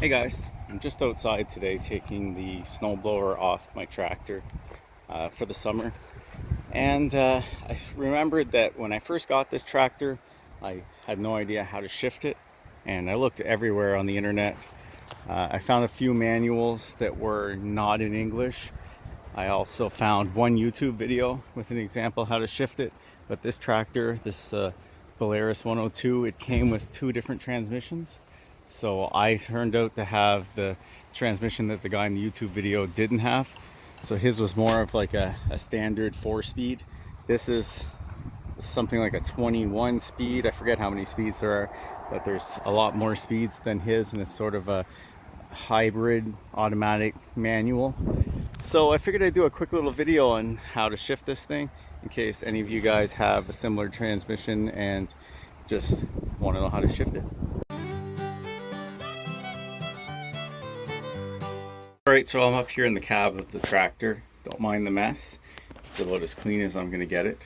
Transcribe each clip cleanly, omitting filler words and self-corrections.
Hey guys, I'm just outside today taking the snowblower off my tractor for the summer. And I remembered that when I first got this tractor, I had no idea how to shift it. And I looked everywhere on the internet. I found a few manuals that were not in English. I also found one YouTube video with an example how to shift it. But this tractor, this Belarus 102, it came with two different transmissions. So I turned out to have the transmission that the guy in the YouTube video didn't have. So his was more of like a standard 4-speed. This is something like a 21 speed. I forget how many speeds there are, but there's a lot more speeds than his, and it's sort of a hybrid automatic manual. So I figured I'd do a quick little video on how to shift this thing in case any of you guys have a similar transmission and just want to know how to shift it. Alright, so I'm up here in the cab of the tractor. Don't mind the mess. It's about as clean as I'm going to get it.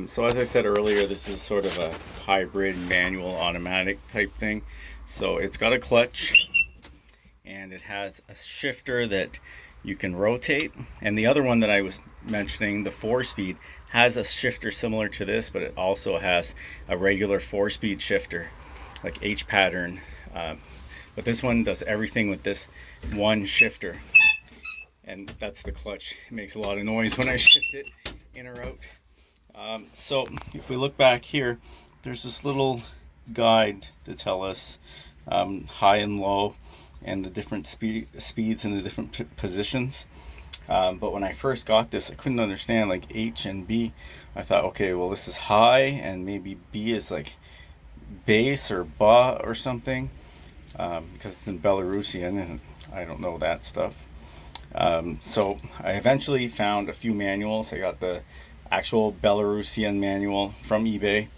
So as I said earlier, this is sort of a hybrid manual automatic type thing. So it's got a clutch and it has a shifter that you can rotate. And the other one that I was mentioning, the 4-speed, has a shifter similar to this, but it also has a regular 4-speed shifter, like H pattern. But this one does everything with this one shifter, and that's the clutch. It makes a lot of noise when I shift it in or out. So if we look back here, there's this little guide to tell us high and low and the different speeds and the different positions. But when I first got this, I couldn't understand like H and B. I thought, okay, well, this is high and maybe B is like bass or ba or something. Because it's in Belarusian and I don't know that stuff. So I eventually found a few manuals. I got the actual Belarusian manual from eBay.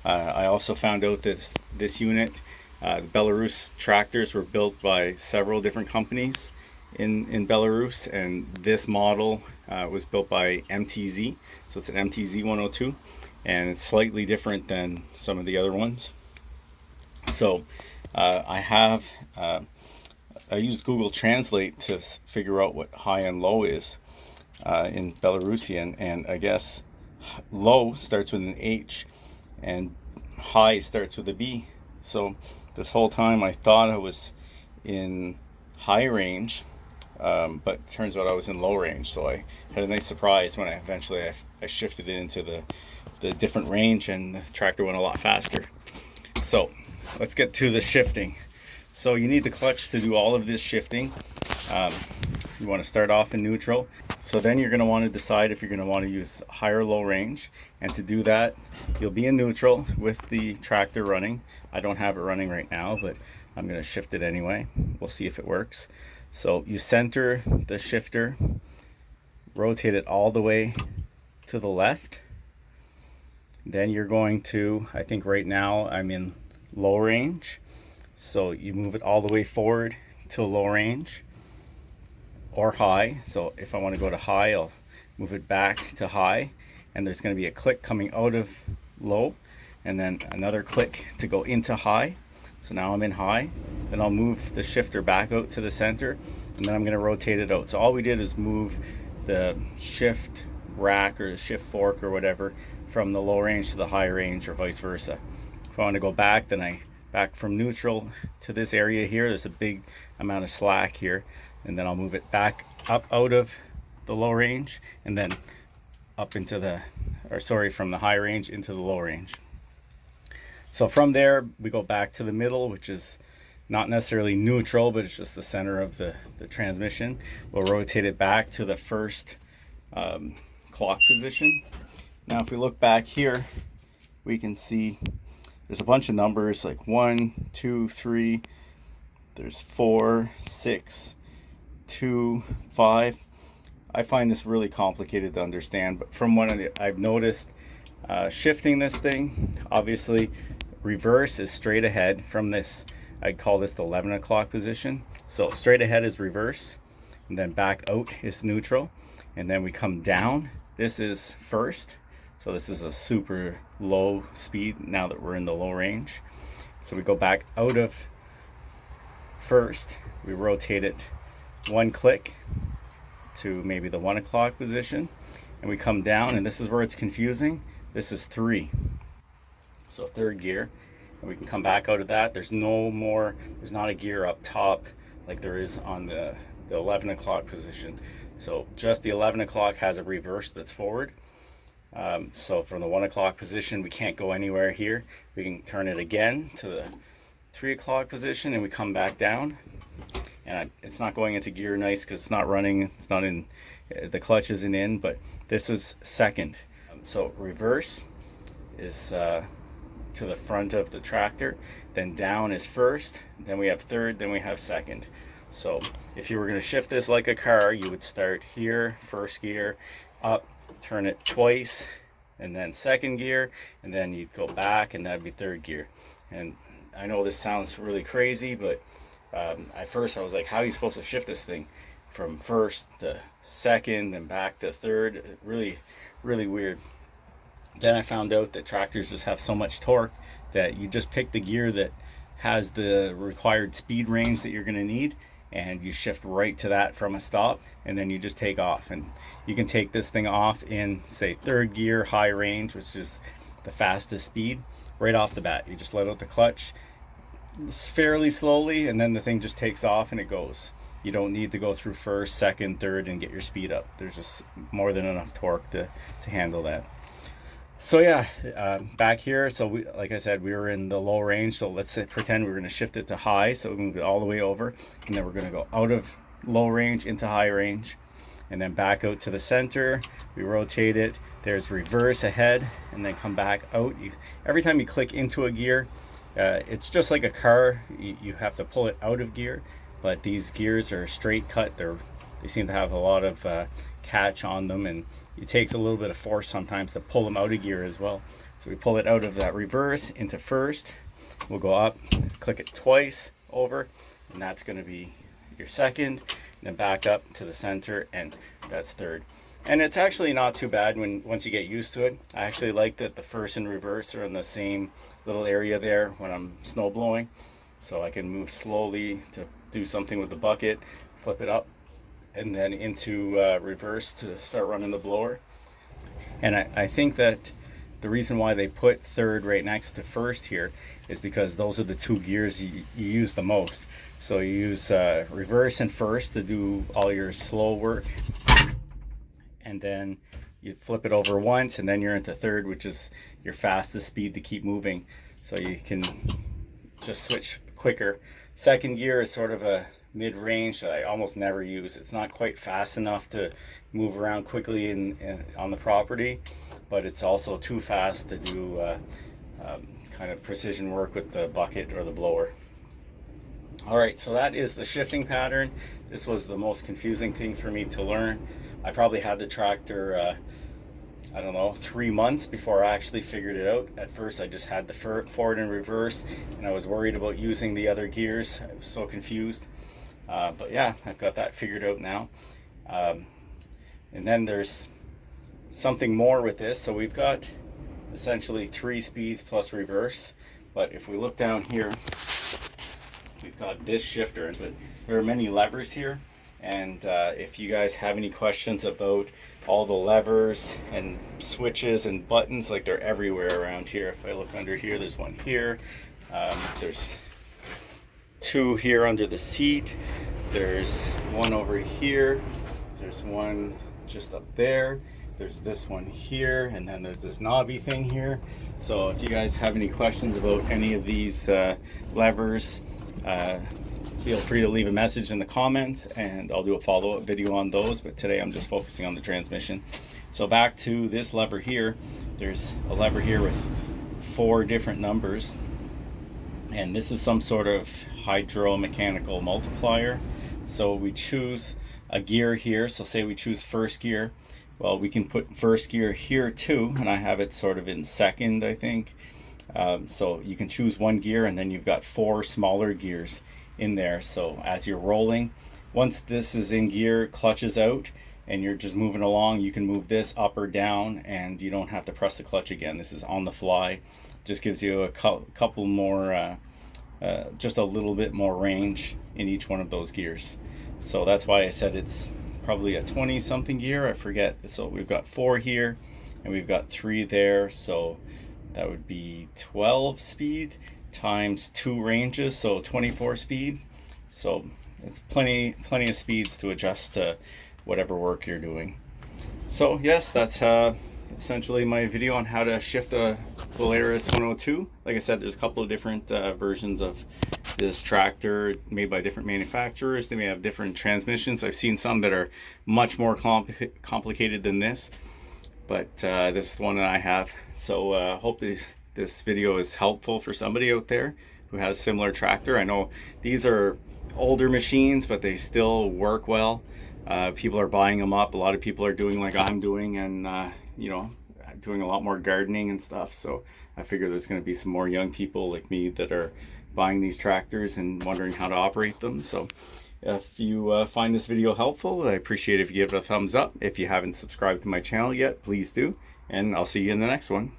I also found out that this unit, the Belarus tractors were built by several different companies in Belarus, and this model was built by MTZ. So it's an MTZ 102, and it's slightly different than some of the other ones. So I used Google Translate to figure out what high and low is in Belarusian, and I guess low starts with an H and high starts with a B. So this whole time I thought I was in high range, but it turns out I was in low range. So I had a nice surprise when I shifted it into the different range, and the tractor went a lot faster. So let's get to the shifting. So you need the clutch to do all of this shifting. You want to start off in neutral. So then you're going to want to decide if you're going to want to use high or low range. And to do that, you'll be in neutral with the tractor running. I don't have it running right now, but I'm going to shift it anyway. We'll see if it works. So you center the shifter, rotate it all the way to the left. Then you're going to, I think right now I'm in low range. So you move it all the way forward to low range or high. So if I want to go to high, I'll move it back to high, and there's going to be a click coming out of low and then another click to go into high. So now I'm in high. Then I'll move the shifter back out to the center, and then I'm going to rotate it out. So all we did is move the shift rack or the shift fork or whatever from the low range to the high range, or vice versa. If I want to go back, then I back from neutral to this area here. There's a big amount of slack here, and then I'll move it back up out of the low range and then up into from the high range into the low range. So from there we go back to the middle, which is not necessarily neutral, but it's just the center of the transmission. We'll rotate it back to the first clock position. Now if we look back here, we can see there's a bunch of numbers like 1, 2, 3, there's 4, 6, 2, 5. I find this really complicated to understand, but from what I've noticed, shifting this thing, obviously reverse is straight ahead from this. I call this the 11 o'clock position. So straight ahead is reverse, and then back out is neutral, and then we come down. This is first. So this is a super low speed now that we're in the low range. So we go back out of first, we rotate it one click to maybe the 1 o'clock position, and we come down, and this is where it's confusing. This is 3, so third gear, and we can come back out of that. There's not a gear up top like there is on the 11 o'clock position. So just the 11 o'clock has a reverse that's forward. So from the 1 o'clock position, we can't go anywhere here. We can turn it again to the 3 o'clock position, and we come back down. And it's not going into gear nice because it's not running. It's not in, the clutch isn't in, but this is second. So reverse is to the front of the tractor, then down is first, then we have third, then we have second. So if you were going to shift this like a car, you would start here, first gear, up, turn it twice, and then second gear, and then you'd go back, and that'd be third gear. And I know this sounds really crazy, but at first I was like, how are you supposed to shift this thing from first to second and back to third? Really, really weird. Then I found out that tractors just have so much torque that you just pick the gear that has the required speed range that you're going to need, and you shift right to that from a stop, and then you just take off. And you can take this thing off in, say, third gear, high range, which is the fastest speed, right off the bat. You just let out the clutch fairly slowly, and then the thing just takes off and it goes. You don't need to go through first, second, third and get your speed up. There's just more than enough torque to handle that. So yeah, back here, so we, like I said, we were in the low range, so let's say, pretend we're going to shift it to high, so we move it all the way over, and then we're going to go out of low range into high range, and then back out to the center. We rotate it, there's reverse ahead, and then come back out. Every time you click into a gear, it's just like a car, you have to pull it out of gear, but these gears are straight cut. They seem to have a lot of catch on them, and it takes a little bit of force sometimes to pull them out of gear as well. So we pull it out of that reverse into first. We'll go up, click it twice over, and that's going to be your second. And then back up to the center, and that's third. And it's actually not too bad once you get used to it. I actually like that the first and reverse are in the same little area there when I'm snow blowing. So I can move slowly to do something with the bucket, flip it up, and then into reverse to start running the blower. And I think that the reason why they put third right next to first here is because those are the two gears you use the most. So you use reverse and first to do all your slow work, and then you flip it over once, and then you're into third, which is your fastest speed to keep moving, so you can just switch quicker. Second gear is sort of a mid-range that I almost never use. It's not quite fast enough to move around quickly on the property, but it's also too fast to do kind of precision work with the bucket or the blower. Alright, so that is the shifting pattern. This was the most confusing thing for me to learn. I probably had the tractor I don't know, 3 months before I actually figured it out. At first I just had the forward and reverse, and I was worried about using the other gears. I was so confused. But yeah, I've got that figured out now. And then there's something more with this. So we've got essentially 3 speeds plus reverse. But if we look down here, we've got this shifter. But there are many levers here. And if you guys have any questions about all the levers and switches and buttons, like they're everywhere around here. If I look under here, there's one here. There's 2 here under the seat. There's one over here. There's one just up there. There's this one here, and then there's this knobby thing here. So if you guys have any questions about any of these levers, feel free to leave a message in the comments, and I'll do a follow-up video on those, but today I'm just focusing on the transmission. So back to this lever here. There's a lever here with 4 different numbers, and this is some sort of hydro-mechanical multiplier. So we choose a gear here. So say we choose first gear. Well, we can put first gear here too, and I have it sort of in second, I think. So you can choose one gear, and then you've got 4 smaller gears in there. So as you're rolling, once this is in gear, clutch is out, and you're just moving along, you can move this up or down, and you don't have to press the clutch again. This is on the fly. Just gives you a couple more just a little bit more range in each one of those gears. So that's why I said it's probably a 20 something gear. I forget. So we've got 4 here and we've got 3 there. So that would be 12 speed times 2 ranges, so 24 speed. So it's plenty of speeds to adjust to whatever work you're doing. So yes, that's essentially my video on how to shift a Belarus 102. Like I said, there's a couple of different versions of this tractor made by different manufacturers. They may have different transmissions. I've seen some that are much more complicated than this, but this is the one that I have. So hope this video is helpful for somebody out there who has a similar tractor. I know these are older machines, but they still work well. People are buying them up. A lot of people are doing like I'm doing, and you know, doing a lot more gardening and stuff. So I figure there's going to be some more young people like me that are buying these tractors and wondering how to operate them. So if you find this video helpful, I appreciate if you give it a thumbs up. If you haven't subscribed to my channel yet, please do, and I'll see you in the next one.